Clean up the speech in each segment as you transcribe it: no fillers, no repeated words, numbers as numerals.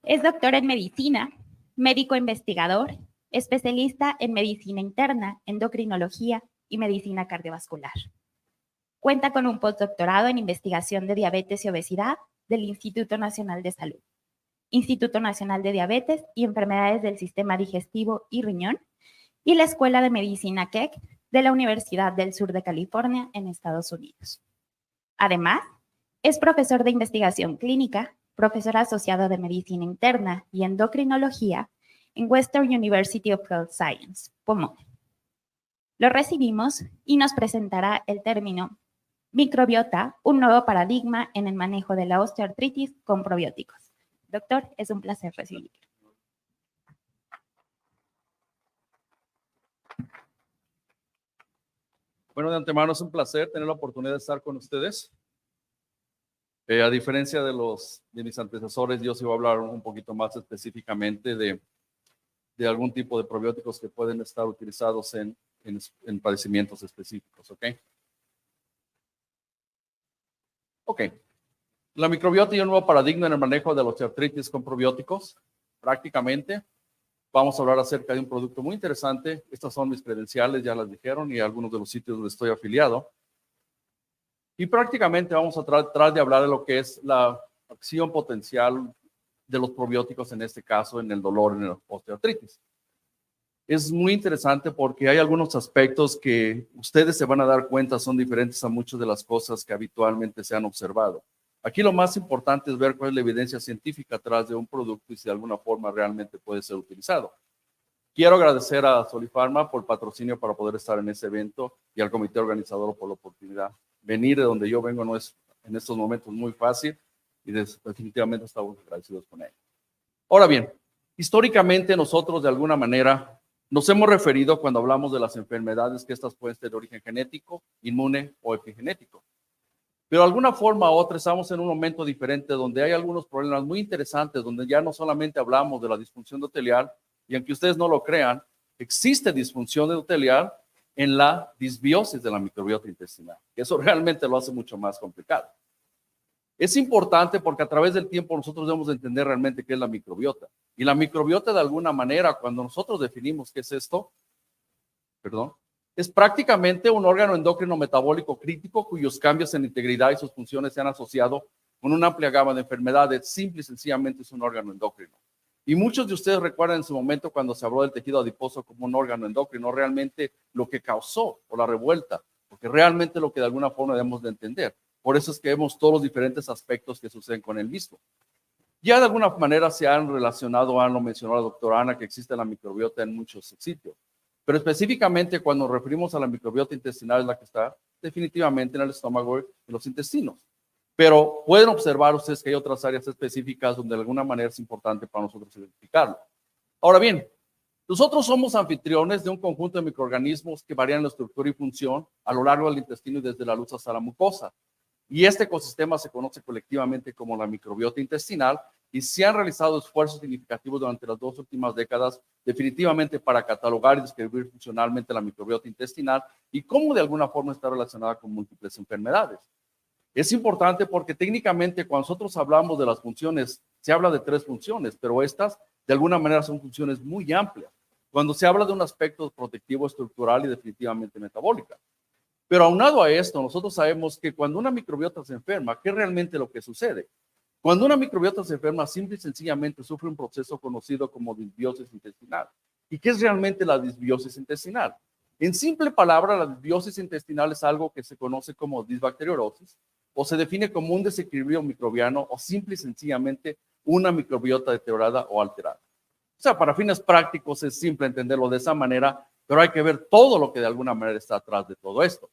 Es doctor en medicina, médico investigador, especialista en medicina interna, endocrinología y medicina cardiovascular. Cuenta con un postdoctorado en investigación de diabetes y obesidad del Instituto Nacional de Salud, Instituto Nacional de Diabetes y Enfermedades del Sistema Digestivo y Riñón, y la Escuela de Medicina Keck de la Universidad del Sur de California en Estados Unidos. Además, es profesor de investigación clínica, profesor asociado de medicina interna y endocrinología en Western University of Health Science, Pomona. Lo recibimos y nos presentará el término microbiota, un nuevo paradigma en el manejo de la osteoartritis con probióticos. Doctor, es un placer recibirlo. Bueno, de antemano es un placer tener la oportunidad de estar con ustedes. A diferencia de mis antecesores, yo sí voy a hablar un poquito más específicamente de algún tipo de probióticos que pueden estar utilizados en padecimientos específicos, ¿ok? Ok. La microbiota y un nuevo paradigma en el manejo de la osteoartritis con probióticos. Prácticamente vamos a hablar acerca de un producto muy interesante. Estas son mis credenciales, ya las dijeron, y algunos de los sitios donde estoy afiliado. Y prácticamente vamos a tratar de hablar de lo que es la acción potencial de los probióticos, en este caso, en el dolor, en la osteoartritis. Es muy interesante porque hay algunos aspectos que ustedes se van a dar cuenta son diferentes a muchas de las cosas que habitualmente se han observado. Aquí lo más importante es ver cuál es la evidencia científica atrás de un producto y si de alguna forma realmente puede ser utilizado. Quiero agradecer a Solifarma por el patrocinio para poder estar en ese evento y al comité organizador por la oportunidad. Venir de donde yo vengo no es en estos momentos muy fácil y definitivamente estamos agradecidos con ello. Ahora bien, históricamente nosotros de alguna manera nos hemos referido cuando hablamos de las enfermedades que estas pueden ser de origen genético, inmune o epigenético. Pero de alguna forma u otra estamos en un momento diferente donde hay algunos problemas muy interesantes, donde ya no solamente hablamos de la disfunción endotelial, y aunque ustedes no lo crean, existe disfunción endotelial en la disbiosis de la microbiota intestinal. Eso realmente lo hace mucho más complicado. Es importante porque a través del tiempo nosotros debemos entender realmente qué es la microbiota. Y la microbiota de alguna manera, cuando nosotros definimos qué es esto, es prácticamente un órgano endocrino metabólico crítico cuyos cambios en integridad y sus funciones se han asociado con una amplia gama de enfermedades. Simple y sencillamente es un órgano endocrino. Y muchos de ustedes recuerdan en su momento cuando se habló del tejido adiposo como un órgano endocrino, realmente lo que causó o la revuelta, porque realmente lo que de alguna forma debemos de entender. Por eso es que vemos todos los diferentes aspectos que suceden con el mismo. Ya de alguna manera se han relacionado, lo mencionó la doctora Ana, que existe la microbiota en muchos sitios. Pero específicamente cuando nos referimos a la microbiota intestinal es la que está definitivamente en el estómago y en los intestinos. Pero pueden observar ustedes que hay otras áreas específicas donde de alguna manera es importante para nosotros identificarlo. Ahora bien, nosotros somos anfitriones de un conjunto de microorganismos que varían en estructura y función a lo largo del intestino y desde la luz hasta la mucosa. Y este ecosistema se conoce colectivamente como la microbiota intestinal y se han realizado esfuerzos significativos durante las 2 últimas décadas definitivamente para catalogar y describir funcionalmente la microbiota intestinal y cómo de alguna forma está relacionada con múltiples enfermedades. Es importante porque técnicamente cuando nosotros hablamos de las funciones, se habla de 3 funciones, pero estas de alguna manera son funciones muy amplias. Cuando se habla de un aspecto protectivo estructural y definitivamente metabólica. Pero aunado a esto, nosotros sabemos que cuando una microbiota se enferma, ¿qué es realmente lo que sucede? Cuando una microbiota se enferma, simple y sencillamente sufre un proceso conocido como disbiosis intestinal. ¿Y qué es realmente la disbiosis intestinal? En simple palabra, la disbiosis intestinal es algo que se conoce como disbacteriorosis o se define como un desequilibrio microbiano o simple y sencillamente una microbiota deteriorada o alterada. O sea, para fines prácticos es simple entenderlo de esa manera, pero hay que ver todo lo que de alguna manera está atrás de todo esto.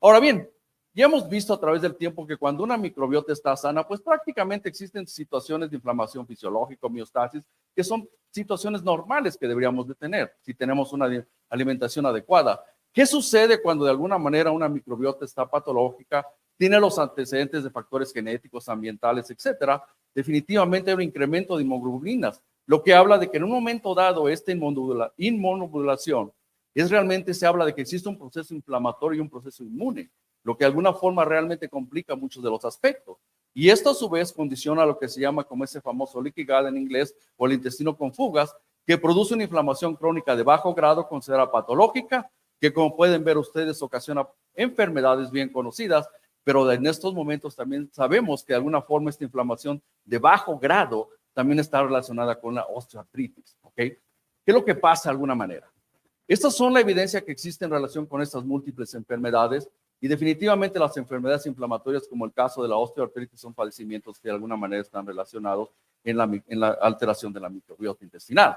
Ahora bien, ya hemos visto a través del tiempo que cuando una microbiota está sana, pues prácticamente existen situaciones de inflamación fisiológica, homeostasis, que son situaciones normales que deberíamos de tener si tenemos una alimentación adecuada. ¿Qué sucede cuando de alguna manera una microbiota está patológica, tiene los antecedentes de factores genéticos, ambientales, etcétera? Definitivamente hay un incremento de inmunoglobulinas, lo que habla de que en un momento dado esta inmunoglobulación es realmente se habla de que existe un proceso inflamatorio y un proceso inmune, lo que de alguna forma realmente complica muchos de los aspectos. Y esto a su vez condiciona lo que se llama como ese famoso leaky gut en inglés o el intestino con fugas, que produce una inflamación crónica de bajo grado considerada patológica, que como pueden ver ustedes ocasiona enfermedades bien conocidas, pero en estos momentos también sabemos que de alguna forma esta inflamación de bajo grado también está relacionada con la osteoartritis, ¿ok? ¿Qué es lo que pasa de alguna manera? Estas son la evidencia que existe en relación con estas múltiples enfermedades y definitivamente las enfermedades inflamatorias como el caso de la osteoartritis son padecimientos que de alguna manera están relacionados en la alteración de la microbiota intestinal.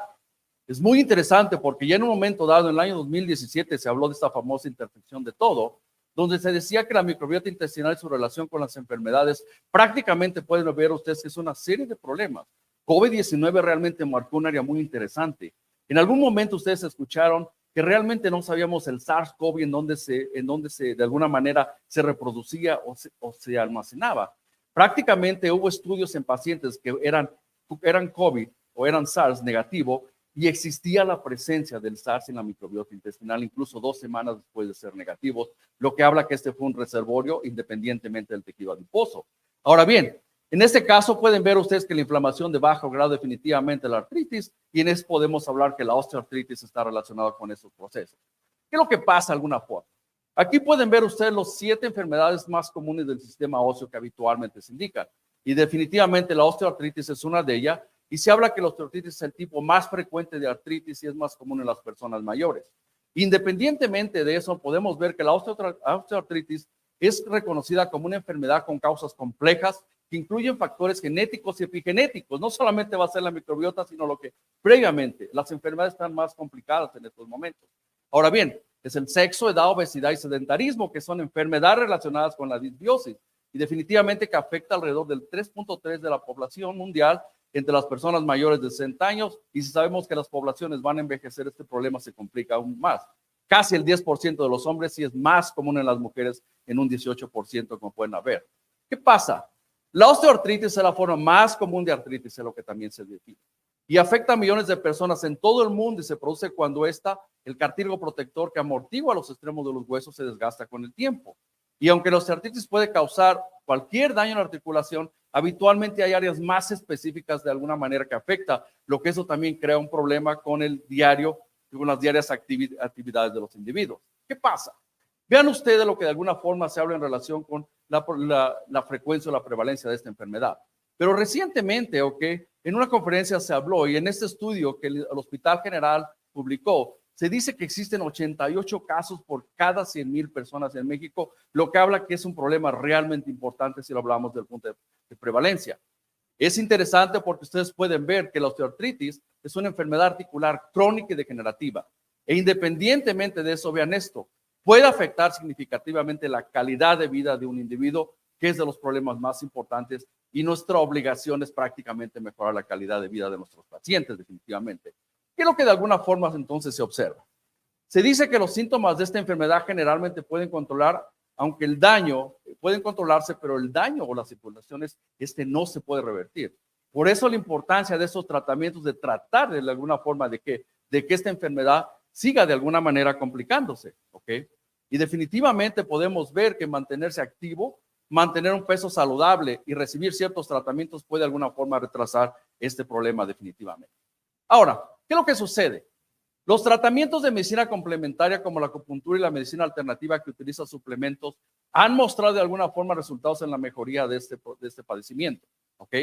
Es muy interesante porque ya en un momento dado, en el año 2017, se habló de esta famosa intersección de todo, donde se decía que la microbiota intestinal y su relación con las enfermedades prácticamente pueden ver ustedes que es una serie de problemas. COVID-19 realmente marcó un área muy interesante. En algún momento ustedes escucharon que realmente no sabíamos el SARS-CoV en donde se de alguna manera se reproducía o se almacenaba. Prácticamente hubo estudios en pacientes que eran COVID o eran SARS negativo y existía la presencia del SARS en la microbiota intestinal incluso 2 semanas después de ser negativos, lo que habla que este fue un reservorio independientemente del tejido adiposo. Ahora bien, en este caso pueden ver ustedes que la inflamación de bajo grado definitivamente la artritis y en eso podemos hablar que la osteoartritis está relacionada con esos procesos. ¿Qué es lo que pasa de alguna forma? Aquí pueden ver ustedes los 7 enfermedades más comunes del sistema óseo que habitualmente se indican y definitivamente la osteoartritis es una de ellas y se habla que la osteoartritis es el tipo más frecuente de artritis y es más común en las personas mayores. Independientemente de eso, podemos ver que la osteoartritis es reconocida como una enfermedad con causas complejas que incluyen factores genéticos y epigenéticos. No solamente va a ser la microbiota, sino lo que previamente las enfermedades están más complicadas en estos momentos. Ahora bien, es el sexo, edad, obesidad y sedentarismo, que son enfermedades relacionadas con la disbiosis y definitivamente que afecta alrededor del 3.3% de la población mundial entre las personas mayores de 60 años y si sabemos que las poblaciones van a envejecer, este problema se complica aún más. Casi el 10% de los hombres y es más común en las mujeres en un 18% como pueden ver. ¿Qué pasa? La osteoartritis es la forma más común de artritis, es lo que también se define. Y afecta a millones de personas en todo el mundo y se produce cuando el cartílago protector que amortigua los extremos de los huesos se desgasta con el tiempo. Y aunque la osteoartritis puede causar cualquier daño en la articulación, habitualmente hay áreas más específicas de alguna manera que afecta, lo que eso también crea un problema con el diario, con las diarias actividades de los individuos. ¿Qué pasa? Vean ustedes lo que de alguna forma se habla en relación con la frecuencia o la prevalencia de esta enfermedad. Pero recientemente, en una conferencia se habló y en este estudio que el Hospital General publicó, se dice que existen 88 casos por cada 100,000 personas en México, lo que habla que es un problema realmente importante si lo hablamos del punto de prevalencia. Es interesante porque ustedes pueden ver que la osteoartritis es una enfermedad articular crónica y degenerativa. E independientemente de eso, vean esto, puede afectar significativamente la calidad de vida de un individuo, que es de los problemas más importantes, y nuestra obligación es prácticamente mejorar la calidad de vida de nuestros pacientes, definitivamente. ¿Qué es lo que de alguna forma entonces se observa? Se dice que los síntomas de esta enfermedad generalmente pueden controlar, aunque el daño pueden controlarse, pero el daño o las circulaciones no se puede revertir. Por eso la importancia de esos tratamientos, de tratar de alguna forma de que esta enfermedad siga de alguna manera complicándose, ¿ok? Y definitivamente podemos ver que mantenerse activo, mantener un peso saludable y recibir ciertos tratamientos puede de alguna forma retrasar este problema definitivamente. Ahora, ¿qué es lo que sucede? Los tratamientos de medicina complementaria como la acupuntura y la medicina alternativa que utiliza suplementos han mostrado de alguna forma resultados en la mejoría de este padecimiento, ¿ok?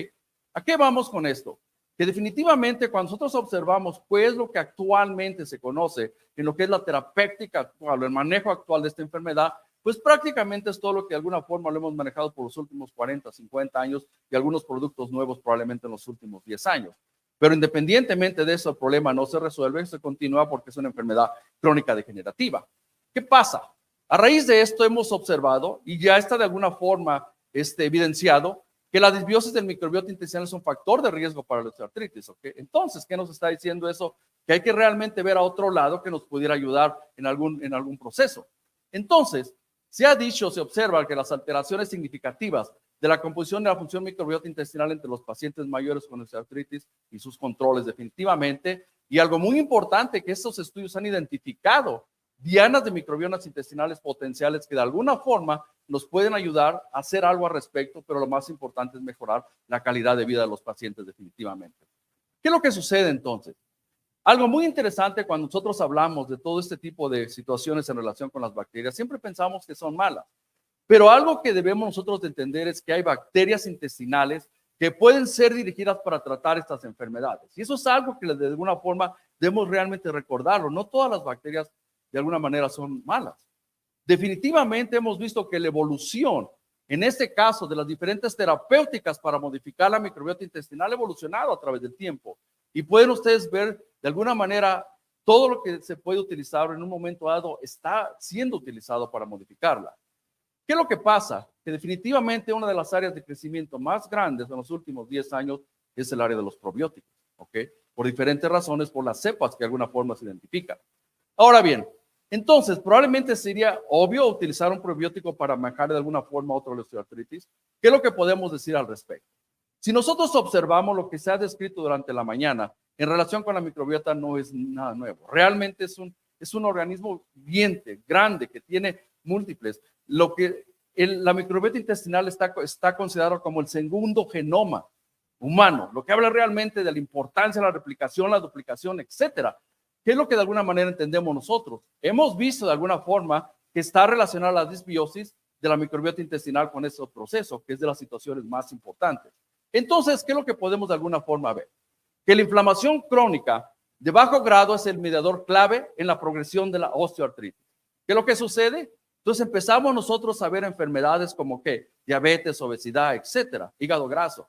¿A qué vamos con esto? Que definitivamente cuando nosotros observamos qué es lo que actualmente se conoce en lo que es la terapéutica actual, el manejo actual de esta enfermedad, pues prácticamente es todo lo que de alguna forma lo hemos manejado por los últimos 40, 50 años y algunos productos nuevos probablemente en los últimos 10 años. Pero independientemente de eso, el problema no se resuelve, se continúa porque es una enfermedad crónica degenerativa. ¿Qué pasa? A raíz de esto hemos observado y ya está de alguna forma evidenciado que la disbiosis del microbiota intestinal es un factor de riesgo para la osteoartritis. ¿Okay? Entonces, ¿qué nos está diciendo eso? Que hay que realmente ver a otro lado que nos pudiera ayudar en algún proceso. Entonces, se ha dicho, se observa que las alteraciones significativas de la composición de la función microbiota intestinal entre los pacientes mayores con osteoartritis y sus controles definitivamente. Y algo muy importante que estos estudios han identificado dianas de microbiomas intestinales potenciales que de alguna forma nos pueden ayudar a hacer algo al respecto, pero lo más importante es mejorar la calidad de vida de los pacientes definitivamente. ¿Qué es lo que sucede entonces? Algo muy interesante cuando nosotros hablamos de todo este tipo de situaciones en relación con las bacterias, siempre pensamos que son malas, pero algo que debemos nosotros de entender es que hay bacterias intestinales que pueden ser dirigidas para tratar estas enfermedades. Y eso es algo que de alguna forma debemos realmente recordarlo. No todas las bacterias de alguna manera son malas. Definitivamente hemos visto que la evolución, en este caso de las diferentes terapéuticas para modificar la microbiota intestinal, ha evolucionado a través del tiempo. Y pueden ustedes ver de alguna manera todo lo que se puede utilizar en un momento dado está siendo utilizado para modificarla. ¿Qué es lo que pasa? Que definitivamente una de las áreas de crecimiento más grandes en los últimos 10 años es el área de los probióticos, ¿ok? Por diferentes razones, por las cepas que de alguna forma se identifican. Ahora bien, entonces probablemente sería obvio utilizar un probiótico para manejar de alguna forma otra osteoartritis. ¿Qué es lo que podemos decir al respecto? Si nosotros observamos lo que se ha descrito durante la mañana en relación con la microbiota, no es nada nuevo. Realmente es un organismo viviente, grande, que tiene múltiples. La microbiota intestinal está considerado como el segundo genoma humano, lo que habla realmente de la importancia de la replicación, la duplicación, etcétera. ¿Qué es lo que de alguna manera entendemos nosotros? Hemos visto de alguna forma que está relacionada la disbiosis de la microbiota intestinal con ese proceso, que es de las situaciones más importantes. Entonces, ¿qué es lo que podemos de alguna forma ver? Que la inflamación crónica de bajo grado es el mediador clave en la progresión de la osteoartritis. ¿Qué es lo que sucede? Entonces empezamos nosotros a ver enfermedades como ¿qué? Diabetes, obesidad, etcétera, hígado graso.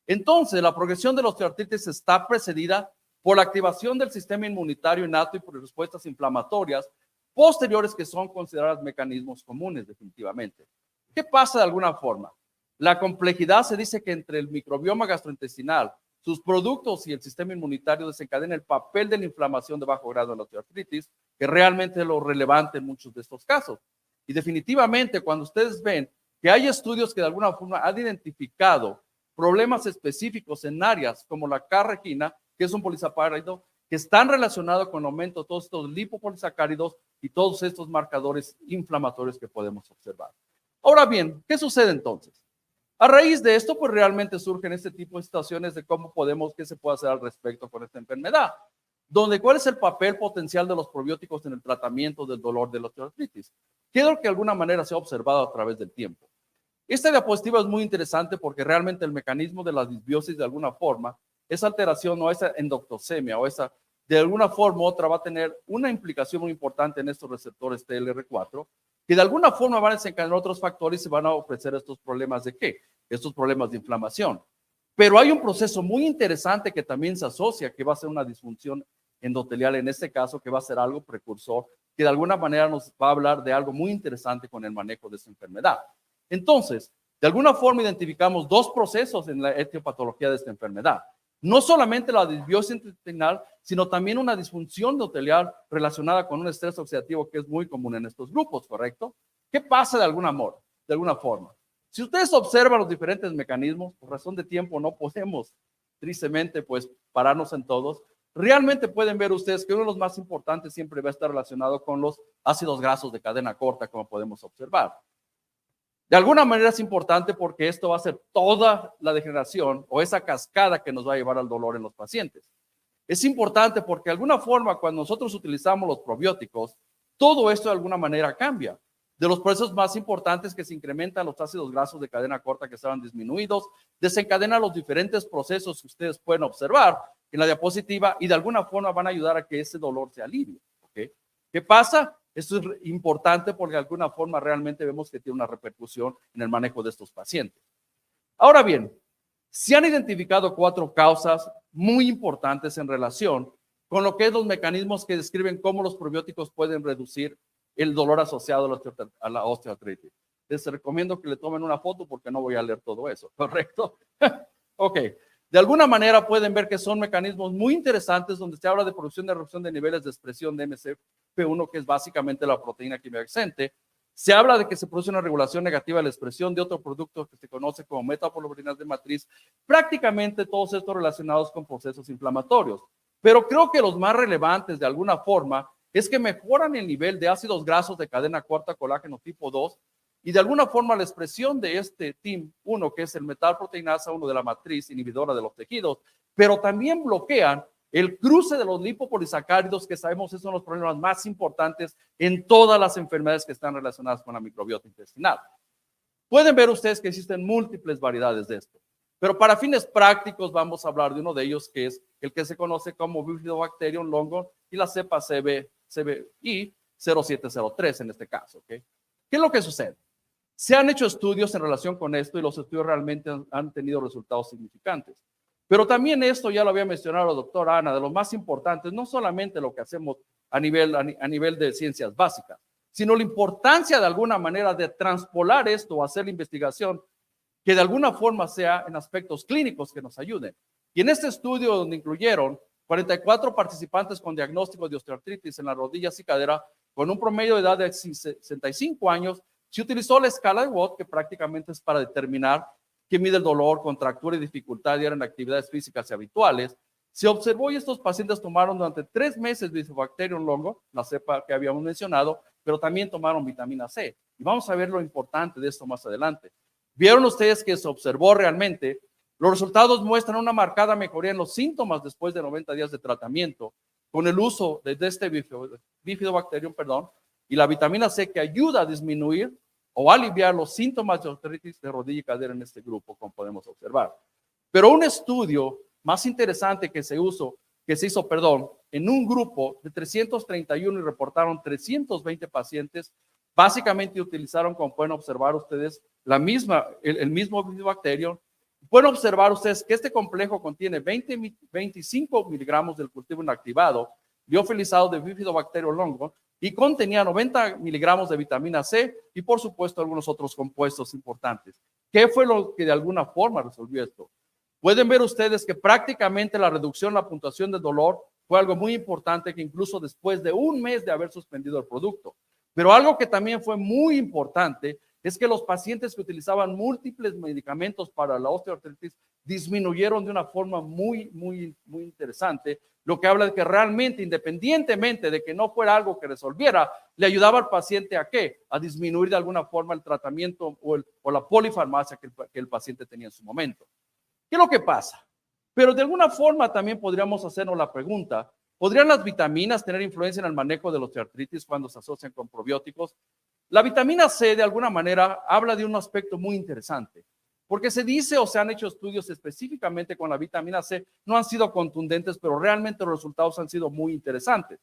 Entonces, la progresión de la osteoartritis está precedida por la activación del sistema inmunitario innato y por respuestas inflamatorias posteriores que son consideradas mecanismos comunes definitivamente. ¿Qué pasa de alguna forma? La complejidad se dice que entre el microbioma gastrointestinal, sus productos y el sistema inmunitario desencadena el papel de la inflamación de bajo grado en la osteoartritis, que realmente es lo relevante en muchos de estos casos. Y definitivamente cuando ustedes ven que hay estudios que de alguna forma han identificado problemas específicos en áreas como la K-regina, que es un polisacárido, que están relacionados con el aumento de todos estos lipopolisacáridos y todos estos marcadores inflamatorios que podemos observar. Ahora bien, ¿qué sucede entonces? A raíz de esto, pues realmente surgen este tipo de situaciones de qué se puede hacer al respecto con esta enfermedad. ¿Cuál es el papel potencial de los probióticos en el tratamiento del dolor de la osteoartritis? Que es lo que de alguna manera se ha observado a través del tiempo. Esta diapositiva es muy interesante porque realmente el mecanismo de la disbiosis de alguna forma, esa alteración o esa endoctosemia o esa de alguna forma u otra va a tener una implicación muy importante en estos receptores TLR4 que de alguna forma van a desencadenar otros factores y van a ofrecer estos problemas de ¿qué? Estos problemas de inflamación. Pero hay un proceso muy interesante que también se asocia, que va a ser una disfunción endotelial en este caso, que va a ser algo precursor, que de alguna manera nos va a hablar de algo muy interesante con el manejo de esta enfermedad. Entonces, de alguna forma identificamos dos procesos en la etiopatología de esta enfermedad. No solamente la disbiosis intestinal, sino también una disfunción endotelial relacionada con un estrés oxidativo que es muy común en estos grupos, ¿correcto? ¿Qué pasa de alguna forma? Si ustedes observan los diferentes mecanismos, por razón de tiempo no podemos, tristemente, pues pararnos en todos. Realmente pueden ver ustedes que uno de los más importantes siempre va a estar relacionado con los ácidos grasos de cadena corta, como podemos observar. De alguna manera es importante porque esto va a ser toda la degeneración o esa cascada que nos va a llevar al dolor en los pacientes. Es importante porque de alguna forma cuando nosotros utilizamos los probióticos, todo esto de alguna manera cambia. De los procesos más importantes que se incrementan los ácidos grasos de cadena corta que estaban disminuidos, desencadenan los diferentes procesos que ustedes pueden observar en la diapositiva y de alguna forma van a ayudar a que ese dolor se alivie. ¿Okay? ¿Qué pasa? Esto es importante porque de alguna forma realmente vemos que tiene una repercusión en el manejo de estos pacientes. Ahora bien, se han identificado 4 causas muy importantes en relación con lo que es los mecanismos que describen cómo los probióticos pueden reducir el dolor asociado a la osteoartritis. Les recomiendo que le tomen una foto porque no voy a leer todo eso, ¿correcto? Ok. De alguna manera pueden ver que son mecanismos muy interesantes donde se habla de producción y reducción de niveles de expresión de MCP1, que es básicamente la proteína quimiosexuente. Se habla de que se produce una regulación negativa de la expresión de otro producto que se conoce como metaboloproteínas de matriz, prácticamente todos estos relacionados con procesos inflamatorios. Pero creo que los más relevantes de alguna forma es que mejoran el nivel de ácidos grasos de cadena corta colágeno tipo 2 y de alguna forma la expresión de este TIM1, que es el metalproteinasa 1 de la matriz inhibidora de los tejidos, pero también bloquean el cruce de los lipopolisacáridos, que sabemos es uno de los problemas más importantes en todas las enfermedades que están relacionadas con la microbiota intestinal. Pueden ver ustedes que existen múltiples variedades de esto, pero para fines prácticos vamos a hablar de uno de ellos, que es el que se conoce como Bifidobacterium longo y la cepa CBI 0703 en este caso. ¿Okay? ¿Qué es lo que sucede? Se han hecho estudios en relación con esto y los estudios realmente han tenido resultados significantes. Pero también esto, ya lo había mencionado la doctora Ana, de lo más importante, no solamente lo que hacemos a nivel de ciencias básicas, sino la importancia de alguna manera de transpolar esto o hacer la investigación que de alguna forma sea en aspectos clínicos que nos ayuden. Y en este estudio, donde incluyeron 44 participantes con diagnóstico de osteoartritis en las rodillas y cadera, con un promedio de edad de 65 años, se utilizó la escala de Watt, que prácticamente es para determinar qué mide el dolor, contractura y dificultad diaria en actividades físicas y habituales. Se observó y estos pacientes tomaron durante 3 meses Bifidobacterium longo, la cepa que habíamos mencionado, pero también tomaron vitamina C. Y vamos a ver lo importante de esto más adelante. Vieron ustedes que se observó realmente, los resultados muestran una marcada mejoría en los síntomas después de 90 días de tratamiento con el uso de este Bifidobacterium, y la vitamina C, que ayuda a disminuir o aliviar los síntomas de artritis de rodilla y cadera en este grupo, como podemos observar. Pero un estudio más interesante que se hizo, en un grupo de 331 y reportaron 320 pacientes, básicamente utilizaron, como pueden observar ustedes, el mismo Bifidobacterium. Pueden observar ustedes que este complejo contiene 25 miligramos del cultivo inactivado, liofilizado de Bifidobacterium longo, y contenía 90 miligramos de vitamina C y, por supuesto, algunos otros compuestos importantes. ¿Qué fue lo que de alguna forma resolvió esto? Pueden ver ustedes que prácticamente la reducción, la puntuación del dolor fue algo muy importante, que incluso después de un mes de haber suspendido el producto. Pero algo que también fue muy importante es que los pacientes que utilizaban múltiples medicamentos para la osteoartritis disminuyeron de una forma muy interesante, lo que habla de que realmente, independientemente de que no fuera algo que resolviera, le ayudaba al paciente ¿a qué? A disminuir de alguna forma el tratamiento o la polifarmacia que el paciente tenía en su momento. ¿Qué es lo que pasa? Pero de alguna forma también podríamos hacernos la pregunta, ¿podrían las vitaminas tener influencia en el manejo de la osteoartritis cuando se asocian con probióticos? La vitamina C, de alguna manera, habla de un aspecto muy interesante, porque se dice o se han hecho estudios específicamente con la vitamina C, no han sido contundentes, pero realmente los resultados han sido muy interesantes.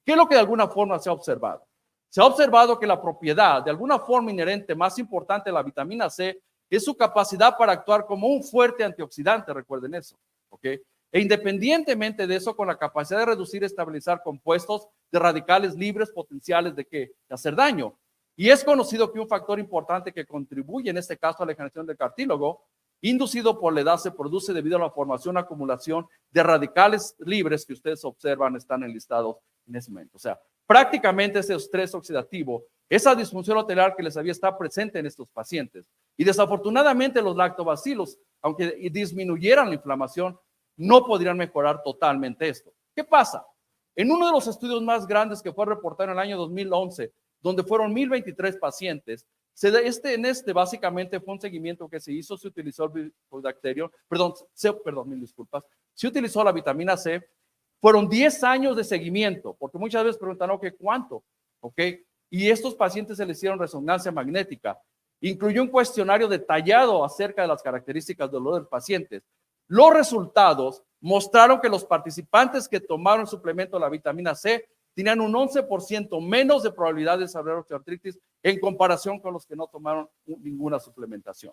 ¿Qué es lo que de alguna forma se ha observado? Se ha observado que la propiedad, de alguna forma inherente, más importante de la vitamina C, es su capacidad para actuar como un fuerte antioxidante, recuerden eso, ¿ok? E independientemente de eso, con la capacidad de reducir y estabilizar compuestos de radicales libres potenciales de hacer daño. Y es conocido que un factor importante que contribuye en este caso a la generación del cartílago, inducido por la edad, se produce debido a la formación, acumulación de radicales libres que ustedes observan están enlistados en ese momento. O sea, prácticamente ese estrés oxidativo, esa disfunción hotelar que les había estado presente en estos pacientes. Y desafortunadamente los lactobacilos, aunque disminuyeran la inflamación, no podrían mejorar totalmente esto. ¿Qué pasa? En uno de los estudios más grandes que fue reportado en el año 2011, donde fueron 1023 pacientes, básicamente fue un seguimiento que se hizo, se utilizó el Bifidobacterium, se utilizó la vitamina C, fueron 10 años de seguimiento, porque muchas veces preguntan, ok, ¿cuánto? Ok, y estos pacientes se les hicieron resonancia magnética, incluyó un cuestionario detallado acerca de las características del dolor del paciente. Los resultados mostraron que los participantes que tomaron el suplemento de la vitamina C tenían un 11% menos de probabilidad de desarrollar osteoartritis en comparación con los que no tomaron ninguna suplementación.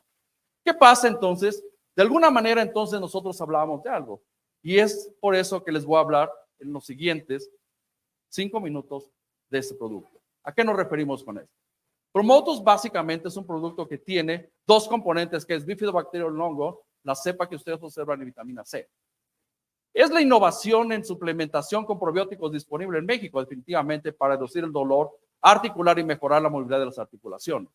¿Qué pasa entonces? De alguna manera entonces nosotros hablábamos de algo, y es por eso que les voy a hablar en los siguientes 5 minutos de este producto. ¿A qué nos referimos con esto? Promotus básicamente es un producto que tiene 2 componentes, que es Bifidobacterium longo, la cepa que ustedes observan en vitamina C. Es la innovación en suplementación con probióticos disponible en México, definitivamente, para reducir el dolor articular y mejorar la movilidad de las articulaciones.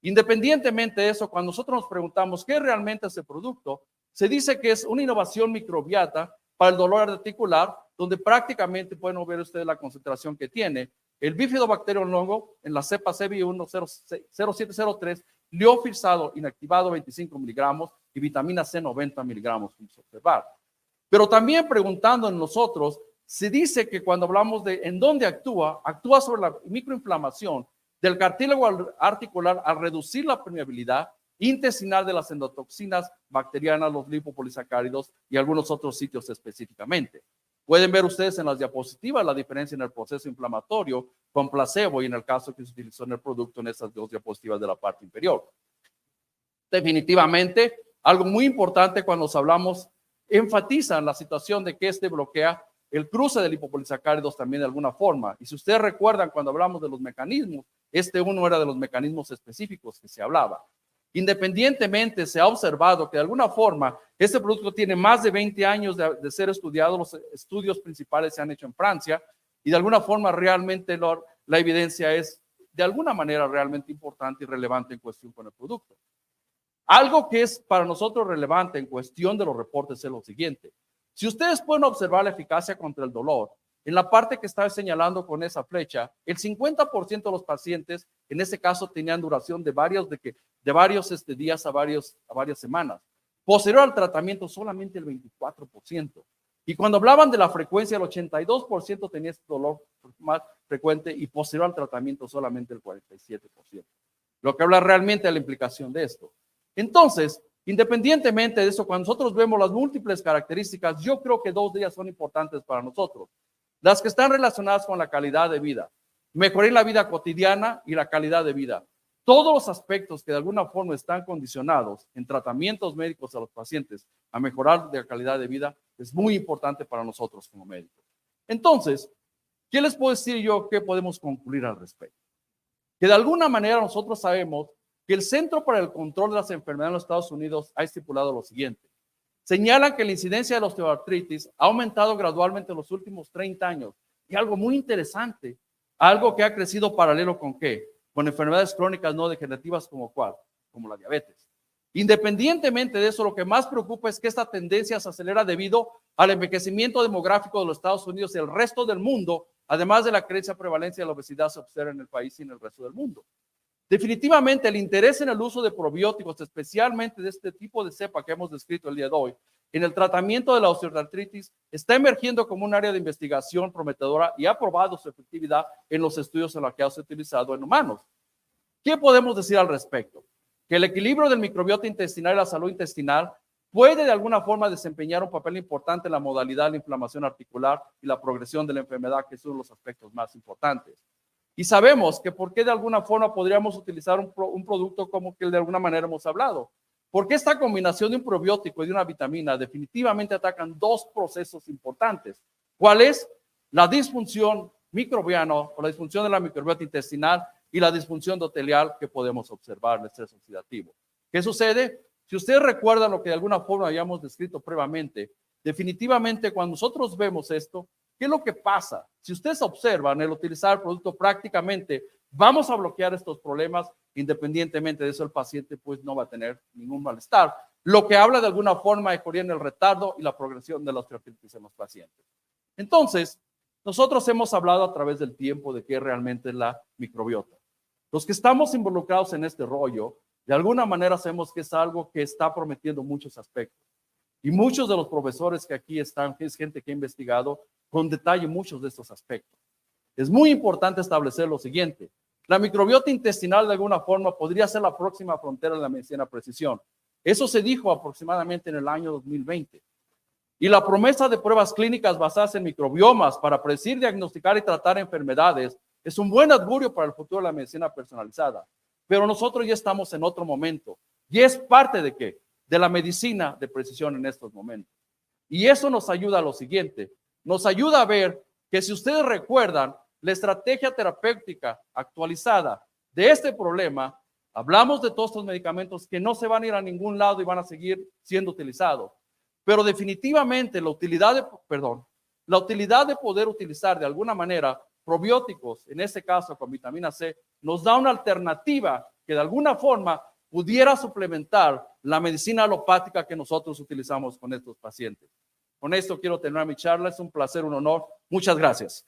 Independientemente de eso, cuando nosotros nos preguntamos qué es realmente ese producto, se dice que es una innovación microbiata para el dolor articular, donde prácticamente pueden ver ustedes la concentración que tiene. el Bifidobacterium longo en la cepa CB10703, liofilizado inactivado 25 miligramos y vitamina C 90 miligramos, vamos a observar. Pero también preguntando en nosotros, se dice que cuando hablamos de en dónde actúa sobre la microinflamación del cartílago articular al reducir la permeabilidad intestinal de las endotoxinas bacterianas, los lipopolisacáridos y algunos otros sitios específicamente. Pueden ver ustedes en las diapositivas la diferencia en el proceso inflamatorio con placebo y en el caso que se utilizó en el producto en estas dos diapositivas de la parte inferior. Definitivamente, algo muy importante cuando nos hablamos, enfatizan la situación de que este bloquea el cruce de lipopolisacáridos también de alguna forma. Y si ustedes recuerdan cuando hablamos de los mecanismos, uno era de los mecanismos específicos que se hablaba. Independientemente, se ha observado que de alguna forma este producto tiene más de 20 años de ser estudiado. Los estudios principales se han hecho en Francia y de alguna forma realmente la evidencia es de alguna manera realmente importante y relevante en cuestión con el producto. Algo que es para nosotros relevante en cuestión de los reportes es lo siguiente. Si ustedes pueden observar la eficacia contra el dolor, en la parte que estaba señalando con esa flecha, el 50% de los pacientes, en ese caso, tenían duración de varios días a varias semanas. Posterior al tratamiento, solamente el 24%. Y cuando hablaban de la frecuencia, el 82% tenía este dolor más frecuente y posterior al tratamiento, solamente el 47%. Lo que habla realmente de la implicación de esto. Entonces, independientemente de eso, cuando nosotros vemos las múltiples características, yo creo que dos de ellas son importantes para nosotros. Las que están relacionadas con la calidad de vida, mejorar la vida cotidiana y la calidad de vida. Todos los aspectos que de alguna forma están condicionados en tratamientos médicos a los pacientes a mejorar la calidad de vida es muy importante para nosotros como médicos. Entonces, ¿qué les puedo decir yo? ¿Qué podemos concluir al respecto? Que de alguna manera nosotros sabemos que el Centro para el Control de las Enfermedades en los Estados Unidos ha estipulado lo siguiente. Señalan que la incidencia de la osteoartritis ha aumentado gradualmente en los últimos 30 años. Y algo muy interesante, algo que ha crecido paralelo con ¿qué? Con enfermedades crónicas no degenerativas como ¿cuál? Como la diabetes. Independientemente de eso, lo que más preocupa es que esta tendencia se acelera debido al envejecimiento demográfico de los Estados Unidos y el resto del mundo, además de la creciente prevalencia de la obesidad se observa en el país y en el resto del mundo. Definitivamente el interés en el uso de probióticos, especialmente de este tipo de cepa que hemos descrito el día de hoy, en el tratamiento de la osteoartritis, está emergiendo como un área de investigación prometedora y ha probado su efectividad en los estudios en los que ha sido utilizado en humanos. ¿Qué podemos decir al respecto? Que el equilibrio del microbiota intestinal y la salud intestinal puede de alguna forma desempeñar un papel importante en la modalidad de la inflamación articular y la progresión de la enfermedad, que es uno de los aspectos más importantes. Y sabemos que por qué de alguna forma podríamos utilizar un producto como que de alguna manera hemos hablado. Porque esta combinación de un probiótico y de una vitamina definitivamente atacan dos procesos importantes. ¿Cuál es? La disfunción microbiana o la disfunción de la microbiota intestinal y la disfunción endotelial que podemos observar en el estrés oxidativo. ¿Qué sucede? Si ustedes recuerdan lo que de alguna forma habíamos descrito previamente, definitivamente cuando nosotros vemos esto, ¿qué es lo que pasa? Si ustedes observan el utilizar el producto prácticamente, vamos a bloquear estos problemas, independientemente de eso el paciente pues no va a tener ningún malestar. Lo que habla de alguna forma de correr en el retardo y la progresión de la osteoartritis en los pacientes. Entonces, nosotros hemos hablado a través del tiempo de qué realmente es la microbiota. Los que estamos involucrados en este rollo, de alguna manera sabemos que es algo que está prometiendo muchos aspectos. Y muchos de los profesores que aquí están, es gente que ha investigado con detalle muchos de estos aspectos. Es muy importante establecer lo siguiente. La microbiota intestinal de alguna forma podría ser la próxima frontera de la medicina precisión. Eso se dijo aproximadamente en el año 2020. Y la promesa de pruebas clínicas basadas en microbiomas para predecir, diagnosticar y tratar enfermedades es un buen augurio para el futuro de la medicina personalizada. Pero nosotros ya estamos en otro momento. Y es parte de ¿qué? De la medicina de precisión en estos momentos. Y eso nos ayuda a lo siguiente. Nos ayuda a ver que si ustedes recuerdan la estrategia terapéutica actualizada de este problema, hablamos de todos estos medicamentos que no se van a ir a ningún lado y van a seguir siendo utilizados. Pero definitivamente la utilidad de poder utilizar de alguna manera probióticos, en este caso con vitamina C, nos da una alternativa que de alguna forma pudiera suplementar la medicina alopática que nosotros utilizamos con estos pacientes. Con esto quiero terminar mi charla. Es un placer, un honor. Muchas gracias.